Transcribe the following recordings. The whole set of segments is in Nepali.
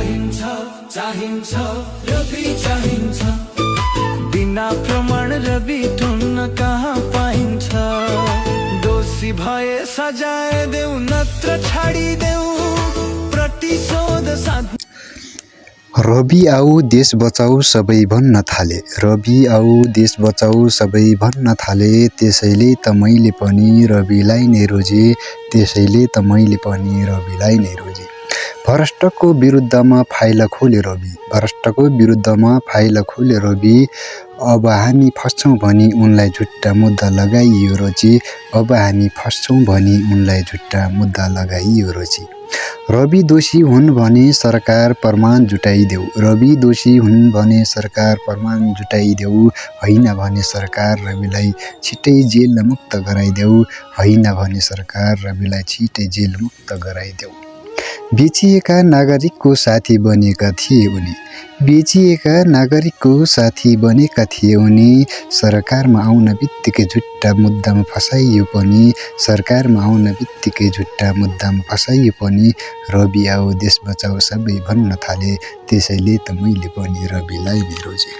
चाहिन्छ चाहिन्छ रवि चाहिन्छ बिना प्रमाण रवि ठुन्न कहाँ पाइन्छ दोषी भए सजाय देऊ नत्र छाडिदेऊ प्रतिशोध साध रवि आऊ देश बचाऊ सबै भन्न थाले रवि आऊ देश बचाऊ सबै भन्न थाले त्यसैले त मैले पनि रविलाई नै रोजे त्यसैले त मैले पनि रविलाई नै रोजे भ्रष्टको विरुद्धमा फाइल खोले रवि भ्रष्टको विरुद्धमा फाइल खोले रवि अब हामी फस्छौँ भनी उनलाई झुट्टा मुद्दा लगाइयो रोजी अब हामी फस्छौँ भनी उनलाई झुट्टा मुद्दा लगाइयो रोजी रवि दोषी हुन् भने सरकार प्रमाण जुटाइदेऊ रवि दोषी हुन् भने सरकार प्रमाण जुटाइदेऊ होइन भने सरकार रविलाई छिटै जेल मुक्त गराइदेऊ होइन भने सरकार रविलाई छिटै जेल मुक्त गराइदेऊ बेचिएका नागरिकको साथी बनेका थिए उनी बेचिएका नागरिकको साथी बनेका थिए उनी सरकारमा आउन बित्तिकै झुट्टा मुद्दामा फसाइयो पनि सरकारमा आउन बित्तिकै झुट्टा मुद्दामा फसाइयो पनि रवि आऊ देश बचाऊ सबै भन्न थाले त्यसैले त मैले पनि रविलाई नै रोजे।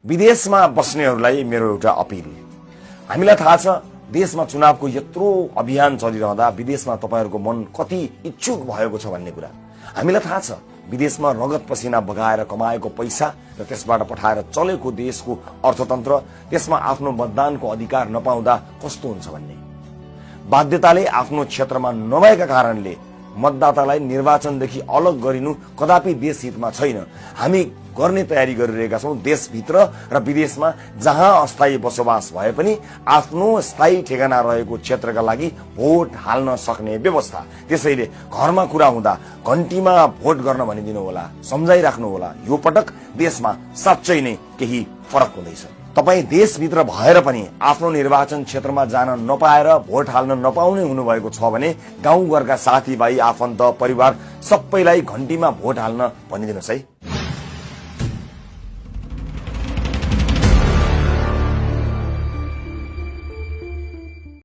विदेशमा बस्नेहरूलाई मेरो एउटा अपिल, हामीलाई थाहा छ देशमा चुनावको यत्रो अभियान चलिरहँदा विदेशमा तपाईहरूको मन कति इच्छुक भएको छ भन्ने कुरा हामीलाई थाहा छ। विदेशमा रगत पसिना बगाएर कमाएको पैसा र त्यसबाट पठाएर चलेको देशको अर्थतन्त्र त्यसमा आफ्नो मतदानको अधिकार नपाउँदा कस्तो हुन्छ भन्ने बाध्यताले आफ्नो क्षेत्रमा नभएका कारणले मतदातालाई निर्वाचनदेखि अलग गरिनु कदापि देश हितमा छैन। हामी गर्ने तयारी गरिरहेका छौं देशभित्र र विदेशमा जहाँ अस्थायी बसोबास भए पनि आफ्नो स्थायी ठेगाना रहेको क्षेत्रका लागि भोट हाल्न सक्ने व्यवस्था। त्यसैले घरमा कुरा हुँदा घण्टीमा भोट गर्न भनिदिनु होला, सम्झाइराख्नु होला। यो पटक देशमा साँच्चै नै केही फरक हुँदैछ। तपाई देशभित्र भएर पनि आफ्नो निर्वाचन क्षेत्रमा जान नपाएर भोट हाल्न नपाउने हुनुभएको छ भने गाउँघरका साथीभाइ आफन्त परिवार सबैलाई घण्टीमा भोट हाल्न भनिदिनुहोस् है।